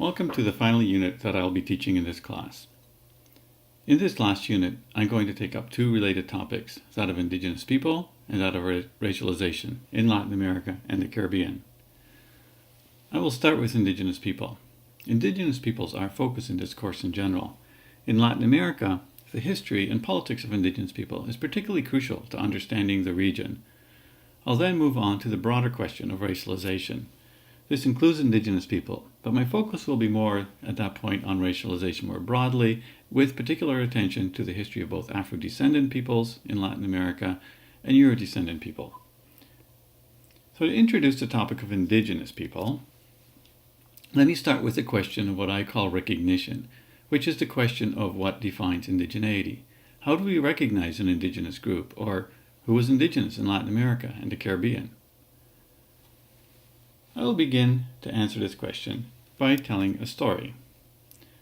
Welcome to the final unit that I'll be teaching in this class. In this last unit, I'm going to take up two related topics, that of Indigenous people and that of racialization in Latin America and the Caribbean. I will start with Indigenous people. Indigenous peoples are our focus in this course in general. In Latin America, the history and politics of Indigenous people is particularly crucial to understanding the region. I'll then move on to the broader question of racialization. This includes Indigenous people, but my focus will be more at that point on racialization more broadly, with particular attention to the history of both Afro-descendant peoples in Latin America and Euro-descendant people. So to introduce the topic of Indigenous people, let me start with the question of what I call recognition, which is the question of what defines indigeneity. How do we recognize an indigenous group, or who is indigenous in Latin America and the Caribbean? I will begin to answer this question by telling a story.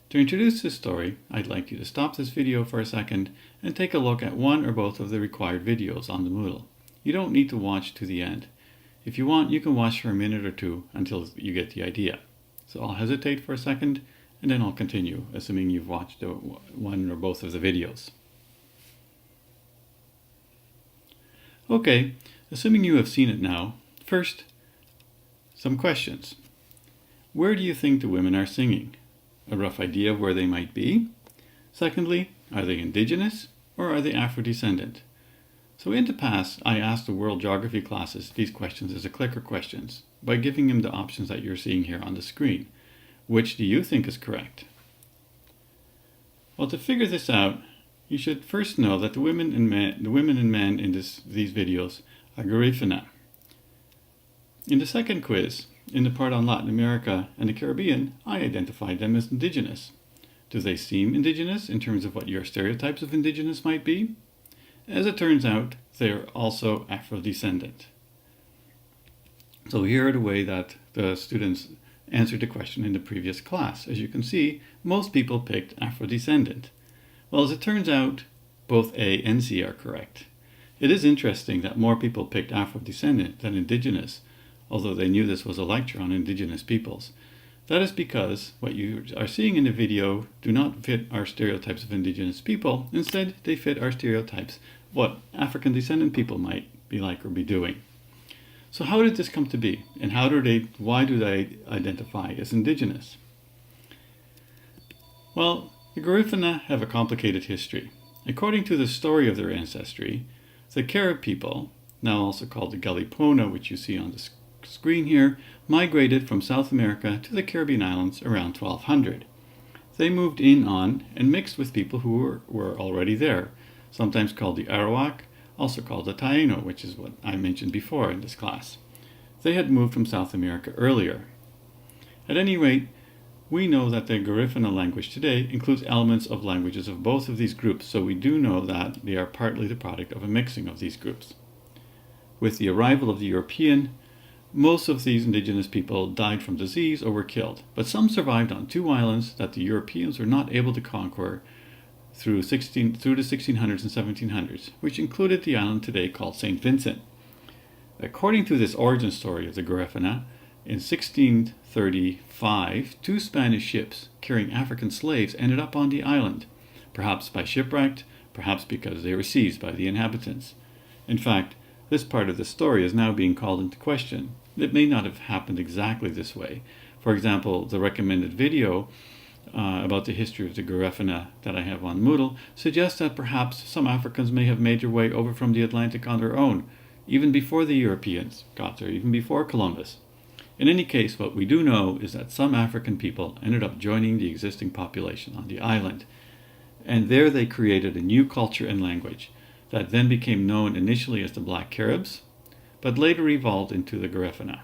To introduce this story, I'd like you to stop this video for a second and take a look at one or both of the required videos on the Moodle. You don't need to watch to the end. If you want, you can watch for a minute or two until you get the idea. So I'll hesitate for a second and then I'll continue, assuming you've watched one or both of the videos. Okay, assuming you have seen it now, first, some questions. Where do you think the women are singing? A rough idea of where they might be? Secondly, are they indigenous or are they Afro-descendant? So in the past, I asked the world geography classes these questions as a clicker questions by giving them the options that you're seeing here on the screen. Which do you think is correct? Well, to figure this out, you should first know that the women and men in these videos are Garifuna. In the second quiz, in the part on Latin America and the Caribbean, I identified them as indigenous. Do they seem indigenous in terms of what your stereotypes of indigenous might be? As it turns out, they are also Afro-descendant. So here are the way that the students answered the question in the previous class. As you can see, most people picked Afro-descendant. Well, as it turns out, both A and C are correct. It is interesting that more people picked Afro-descendant than indigenous, although they knew this was a lecture on indigenous peoples. That is because what you are seeing in the video do not fit our stereotypes of indigenous people. Instead, they fit our stereotypes of what African descendant people might be like or be doing. So how did this come to be? And why do they identify as indigenous? Well, the Garifuna have a complicated history. According to the story of their ancestry, the Carib people, now also called the Galipona, which you see on the screen here, migrated from South America to the Caribbean islands around 1200. They moved in on and mixed with people who were already there, sometimes called the Arawak, also called the Taino, which is what I mentioned before in this class. They had moved from South America earlier. At any rate, we know that the Garifuna language today includes elements of languages of both of these groups, so we do know that they are partly the product of a mixing of these groups. With the arrival of the European, most of these indigenous people died from disease or were killed, but some survived on two islands that the Europeans were not able to conquer through the 1600s and 1700s, which included the island today called St. Vincent. According to this origin story of the Garifuna, in 1635, two Spanish ships carrying African slaves ended up on the island, perhaps by shipwreck, perhaps because they were seized by the inhabitants. In fact, this part of the story is now being called into question. It may not have happened exactly this way. For example, the recommended video about the history of the Garifuna that I have on Moodle suggests that perhaps some Africans may have made their way over from the Atlantic on their own, even before the Europeans got there, even before Columbus. In any case, what we do know is that some African people ended up joining the existing population on the island, and there they created a new culture and language that then became known initially as the Black Caribs, but later evolved into the Garifuna.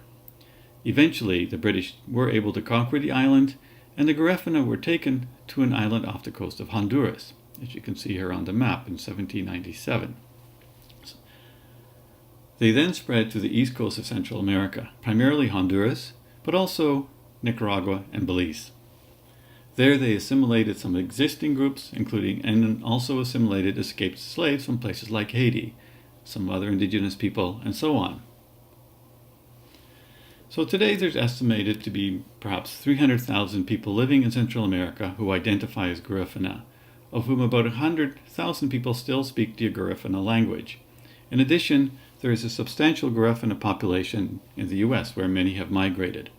Eventually, the British were able to conquer the island, and the Garifuna were taken to an island off the coast of Honduras, as you can see here on the map in 1797. They then spread to the east coast of Central America, primarily Honduras, but also Nicaragua and Belize. There they assimilated some existing groups, and also assimilated escaped slaves from places like Haiti, some other indigenous people, and so on. So today there's estimated to be perhaps 300,000 people living in Central America who identify as Garifuna, of whom about 100,000 people still speak the Garifuna language. In addition, there is a substantial Garifuna population in the US where many have migrated.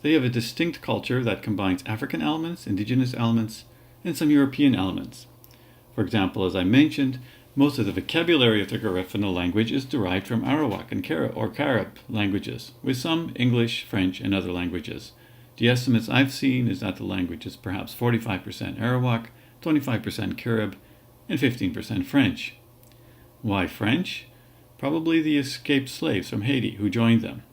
They have a distinct culture that combines African elements, indigenous elements, and some European elements. For example, as I mentioned, most of the vocabulary of the Garifuna language is derived from Arawak and Carib languages, with some English, French, and other languages. The estimates I've seen is that the language is perhaps 45% Arawak, 25% Carib, and 15% French. Why French? Probably the escaped slaves from Haiti who joined them.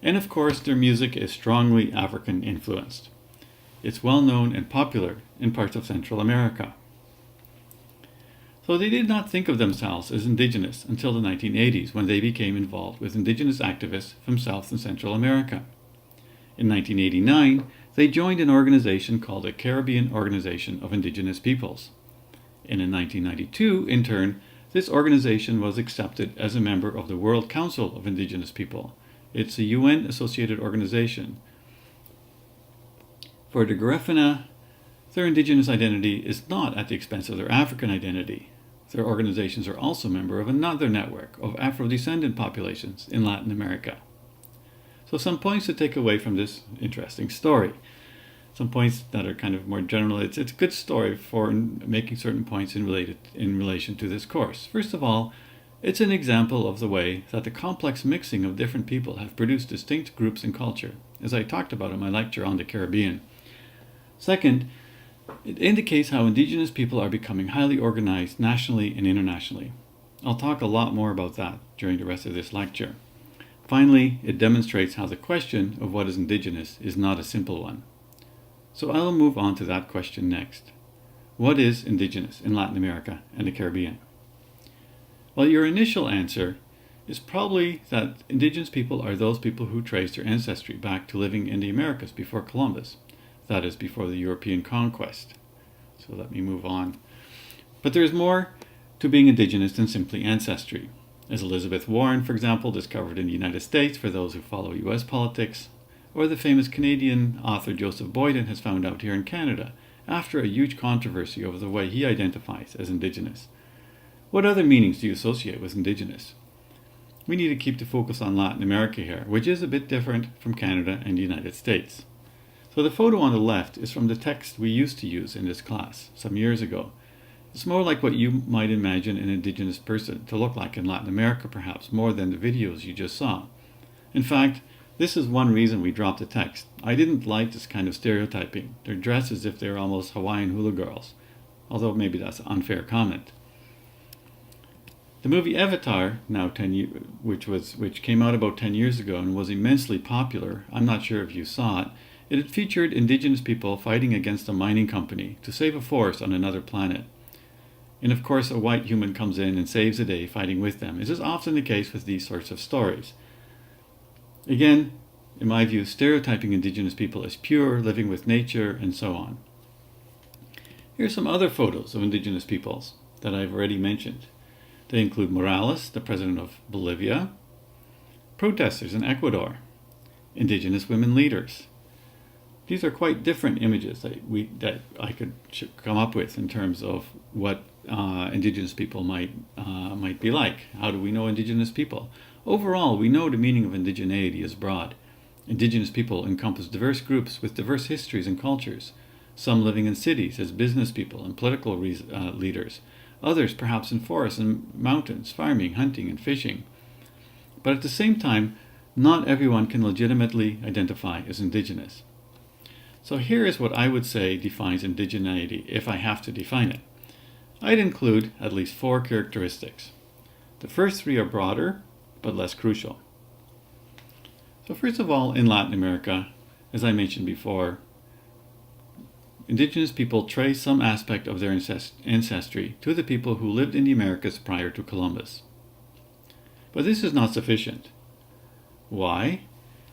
And of course, their music is strongly African influenced. It's well known and popular in parts of Central America. So they did not think of themselves as indigenous until the 1980s, when they became involved with indigenous activists from South and Central America. In 1989, they joined an organization called the Caribbean Organization of Indigenous Peoples. And in 1992, in turn, this organization was accepted as a member of the World Council of Indigenous People. It's a UN-associated organization. For the Garifuna, their indigenous identity is not at the expense of their African identity. Their organizations are also a member of another network of Afro-descendant populations in Latin America. So some points to take away from this interesting story. Some points that are kind of more general. It's a good story for making certain points in relation to this course. First of all, it's an example of the way that the complex mixing of different people have produced distinct groups and culture, as I talked about in my lecture on the Caribbean. Second, it indicates how indigenous people are becoming highly organized nationally and internationally. I'll talk a lot more about that during the rest of this lecture. Finally, it demonstrates how the question of what is indigenous is not a simple one. So I'll move on to that question next. What is indigenous in Latin America and the Caribbean? Well, your initial answer is probably that indigenous people are those people who trace their ancestry back to living in the Americas before Columbus, that is, before the European conquest. So let me move on. But there's more to being indigenous than simply ancestry. As Elizabeth Warren, for example, discovered in the United States for those who follow US politics, or the famous Canadian author Joseph Boyden has found out here in Canada, after a huge controversy over the way he identifies as indigenous. What other meanings do you associate with indigenous? We need to keep the focus on Latin America here, which is a bit different from Canada and the United States. So the photo on the left is from the text we used to use in this class some years ago. It's more like what you might imagine an indigenous person to look like in Latin America, perhaps, more than the videos you just saw. In fact, this is one reason we dropped the text. I didn't like this kind of stereotyping. They're dressed as if they're almost Hawaiian hula girls, although maybe that's an unfair comment. The movie Avatar, which came out about 10 years ago and was immensely popular, I'm not sure if you saw it, it featured indigenous people fighting against a mining company to save a forest on another planet. And of course, a white human comes in and saves the day fighting with them. This is often the case with these sorts of stories. Again, in my view, stereotyping indigenous people as pure, living with nature, and so on. Here's some other photos of indigenous peoples that I've already mentioned. They include Morales, the president of Bolivia, protesters in Ecuador, indigenous women leaders. These are quite different images that I could come up with in terms of what indigenous people might be like. How do we know indigenous people? Overall, we know the meaning of indigeneity is broad. Indigenous people encompass diverse groups with diverse histories and cultures, some living in cities as business people and political leaders, others perhaps in forests and mountains, farming, hunting, and fishing. But at the same time, not everyone can legitimately identify as indigenous. So here is what I would say defines indigeneity if I have to define it. I'd include at least 4 characteristics. The first 3 are broader, but less crucial. So first of all, in Latin America, as I mentioned before, indigenous people trace some aspect of their ancestry to the people who lived in the Americas prior to Columbus. But this is not sufficient. Why?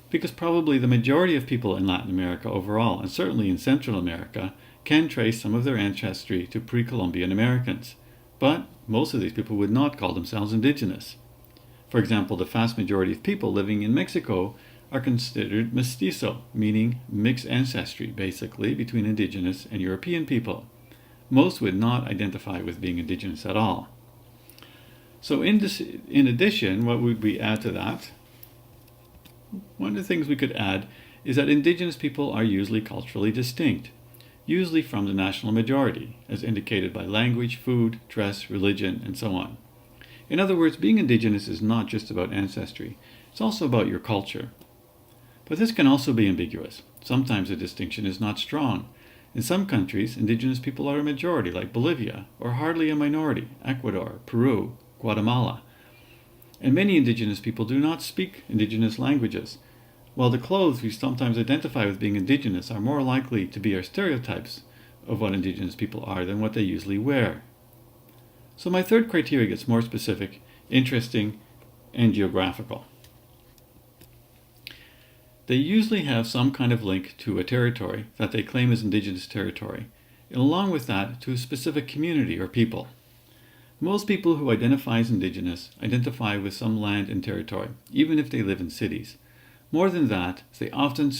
Because probably the majority of people in Latin America overall, and certainly in Central America, can trace some of their ancestry to pre-Columbian Americans. But most of these people would not call themselves indigenous. For example, the vast majority of people living in Mexico are considered mestizo, meaning mixed ancestry, basically, between indigenous and European people. Most would not identify with being indigenous at all. So in addition, what would we add to that? One of the things we could add is that indigenous people are usually culturally distinct, usually from the national majority, as indicated by language, food, dress, religion, and so on. In other words, being indigenous is not just about ancestry, it's also about your culture. But this can also be ambiguous. Sometimes the distinction is not strong. In some countries, indigenous people are a majority, like Bolivia, or hardly a minority, Ecuador, Peru, Guatemala. And many indigenous people do not speak indigenous languages, while the clothes we sometimes identify with being indigenous are more likely to be our stereotypes of what indigenous people are than what they usually wear. So my third criteria gets more specific, interesting, and geographical. They usually have some kind of link to a territory that they claim is indigenous territory, and along with that to a specific community or people. Most people who identify as indigenous identify with some land and territory, even if they live in cities. More than that, they often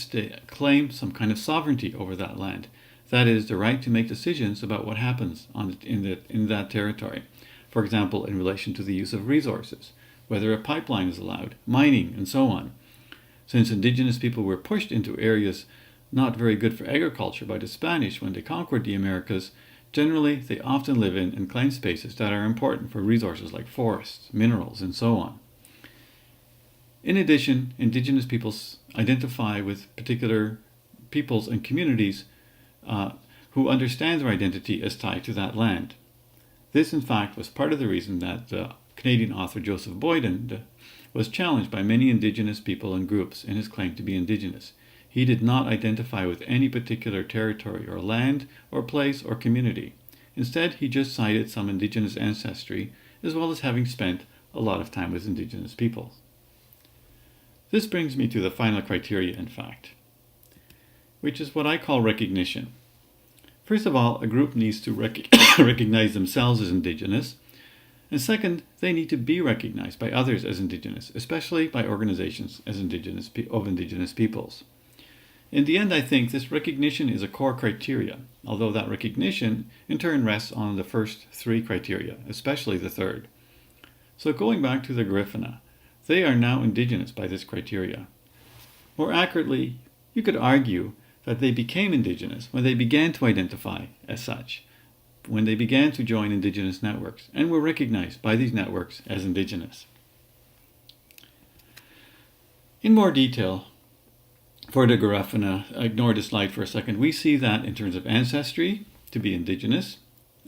claim some kind of sovereignty over that land. That is, the right to make decisions about what happens in that territory. For example, in relation to the use of resources, whether a pipeline is allowed, mining, and so on. Since indigenous people were pushed into areas not very good for agriculture by the Spanish when they conquered the Americas, generally they often live in and claim spaces that are important for resources like forests, minerals, and so on. In addition, indigenous peoples identify with particular peoples and communities who understand their identity as tied to that land. This, in fact, was part of the reason that Canadian author Joseph Boyden was challenged by many indigenous people and groups in his claim to be indigenous. He did not identify with any particular territory or land or place or community. Instead, he just cited some indigenous ancestry as well as having spent a lot of time with indigenous peoples. This brings me to the final criteria, in fact, which is what I call recognition. First of all, a group needs to recognize themselves as indigenous, and second, they need to be recognized by others as indigenous, especially by organizations as indigenous peoples. In the end, I think this recognition is a core criteria, although that recognition in turn rests on the first three criteria, especially the third. So going back to the Garifuna, they are now indigenous by this criteria. More accurately, you could argue that they became indigenous when they began to identify as such, when they began to join indigenous networks and were recognized by these networks as indigenous. In more detail, for the Garifuna, ignore this slide for a second, we see that in terms of ancestry, to be indigenous,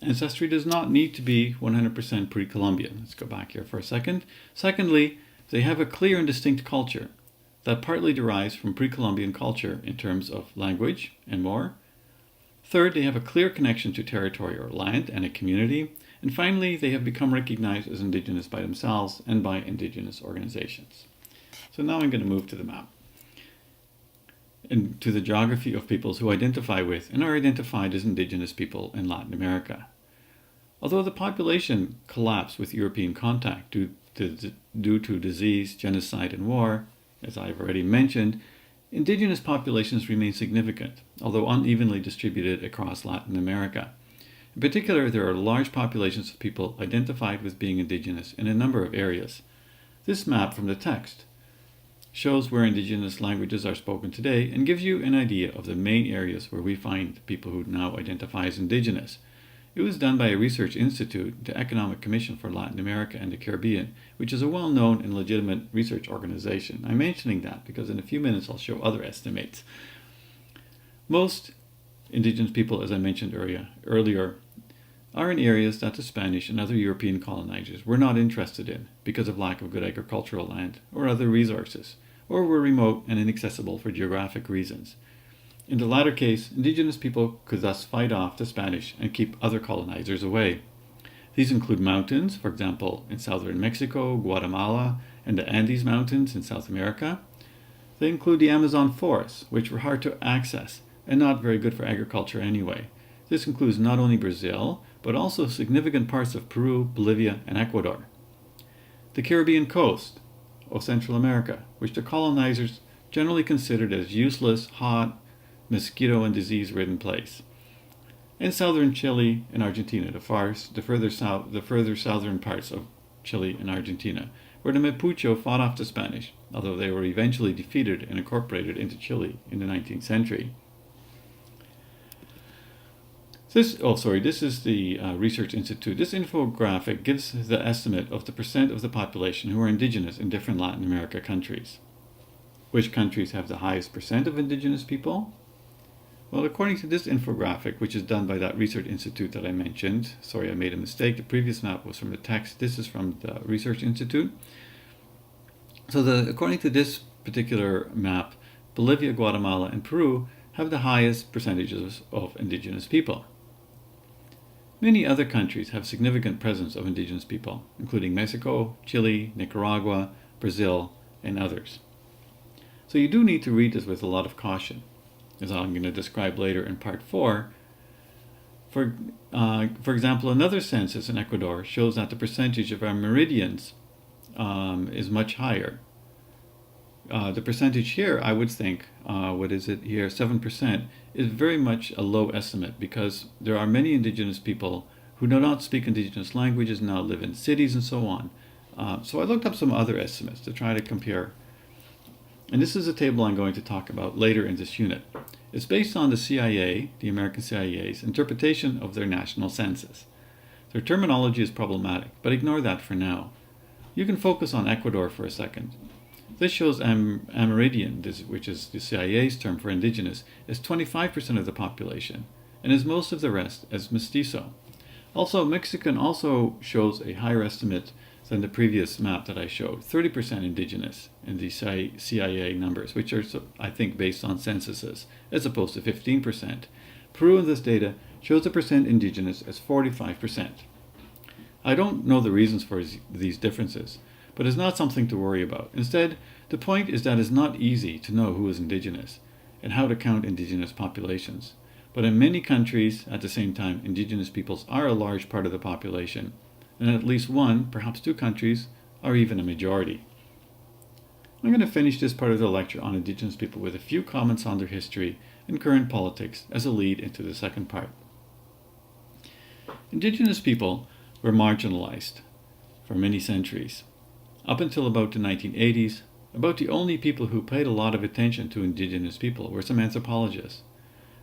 ancestry does not need to be 100% pre-Columbian. Let's go back here for a second. Secondly, they have a clear and distinct culture that partly derives from pre-Columbian culture in terms of language and more. Third, they have a clear connection to territory or land and a community. And finally, they have become recognized as indigenous by themselves and by indigenous organizations. So now I'm going to move to the map and to the geography of peoples who identify with and are identified as indigenous people in Latin America. Although the population collapsed with European contact due to disease, genocide, and war, as I've already mentioned, indigenous populations remain significant, although unevenly distributed across Latin America. In particular, there are large populations of people identified with being indigenous in a number of areas. This map from the text shows where indigenous languages are spoken today and gives you an idea of the main areas where we find people who now identify as indigenous. It was done by a research institute, the Economic Commission for Latin America and the Caribbean, which is a well-known and legitimate research organization. I'm mentioning that because in a few minutes I'll show other estimates. Most indigenous people, as I mentioned earlier, are in areas that the Spanish and other European colonizers were not interested in because of lack of good agricultural land or other resources, or were remote and inaccessible for geographic reasons. In the latter case, indigenous people could thus fight off the Spanish and keep other colonizers away. These include mountains, for example, in southern Mexico, Guatemala, and the Andes Mountains in South America. They include the Amazon forests, which were hard to access and not very good for agriculture anyway. This includes not only Brazil, but also significant parts of Peru, Bolivia, and Ecuador. The Caribbean coast of Central America, which the colonizers generally considered as useless, hot, mosquito and disease-ridden place. In southern Chile and Argentina, the further southern parts of Chile and Argentina, where the Mapuche fought off the Spanish, although they were eventually defeated and incorporated into Chile in the 19th century. This is the Research Institute. This infographic gives the estimate of the percent of the population who are indigenous in different Latin America countries. Which countries have the highest percent of indigenous people? Well, according to this infographic, which is done by that Research Institute that I mentioned, sorry, I made a mistake. The previous map was from the text. This is from the Research Institute. So according to this particular map, Bolivia, Guatemala, and Peru have the highest percentages of indigenous people. Many other countries have significant presence of indigenous people, including Mexico, Chile, Nicaragua, Brazil, and others. So you do need to read this with a lot of caution, as I'm going to describe later in part 4. For example, another census in Ecuador shows that the percentage of our meridians is much higher. The percentage here, I would think, 7%, is very much a low estimate because there are many indigenous people who do not speak indigenous languages, now live in cities and so on. So I looked up some other estimates to try to compare. And this is a table I'm going to talk about later in this unit. It's based on the CIA, the American CIA's, interpretation of their national census. Their terminology is problematic, but ignore that for now. You can focus on Ecuador for a second. This shows Amerindian, which is the CIA's term for indigenous, as 25% of the population, and as most of the rest as mestizo. Also, Mexican also shows a higher estimate than the previous map that I showed, 30% indigenous in the CIA numbers, which are, I think, based on censuses, as opposed to 15%. Peru in this data shows the percent indigenous as 45%. I don't know the reasons for these differences, but it's not something to worry about. Instead, the point is that it's not easy to know who is indigenous and how to count indigenous populations. But in many countries, at the same time, indigenous peoples are a large part of the population, and in at least one, perhaps two countries, are even a majority. I'm going to finish this part of the lecture on indigenous people with a few comments on their history and current politics as a lead into the second part. Indigenous people were marginalized for many centuries. Up until about the 1980s, about the only people who paid a lot of attention to indigenous people were some anthropologists.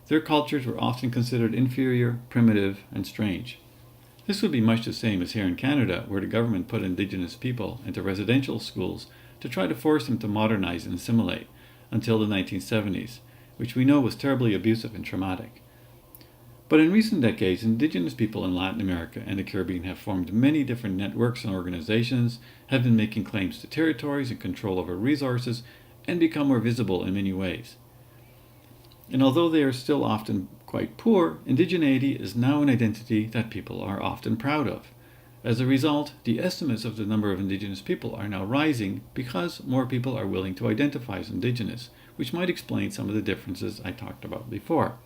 Their cultures were often considered inferior, primitive, and strange. This would be much the same as here in Canada, where the government put indigenous people into residential schools to try to force them to modernize and assimilate until the 1970s, which we know was terribly abusive and traumatic. But in recent decades, indigenous people in Latin America and the Caribbean have formed many different networks and organizations, have been making claims to territories and control over resources, and become more visible in many ways. And although they are still often quite poor, indigeneity is now an identity that people are often proud of. As a result, the estimates of the number of indigenous people are now rising because more people are willing to identify as indigenous, which might explain some of the differences I talked about before.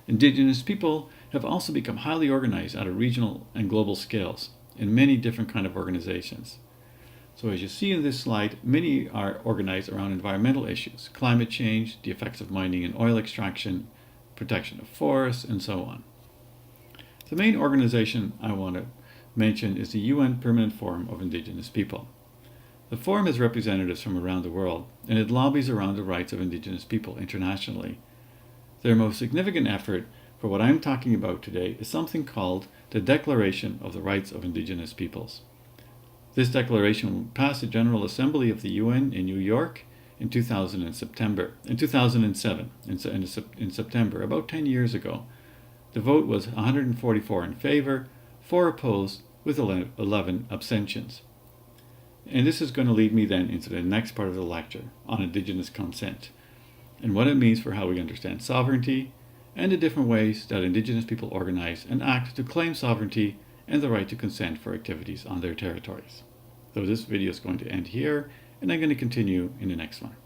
Indigenous people have also become highly organized at a regional and global scales in many different kinds of organizations. So as you see in this slide, many are organized around environmental issues, climate change, the effects of mining and oil extraction, protection of forests, and so on. The main organization I want to mention is the UN Permanent Forum of Indigenous People. The forum has representatives from around the world, and it lobbies around the rights of indigenous people internationally. Their most significant effort for what I'm talking about today is something called the Declaration of the Rights of Indigenous Peoples. This declaration passed the General Assembly of the UN in New York in 2007, in September, about 10 years ago. The vote was 144 in favor, 4 opposed, with 11 abstentions. And this is going to lead me then into the next part of the lecture on indigenous consent and what it means for how we understand sovereignty and the different ways that indigenous people organize and act to claim sovereignty and the right to consent for activities on their territories. So this video is going to end here, and I'm going to continue in the next one.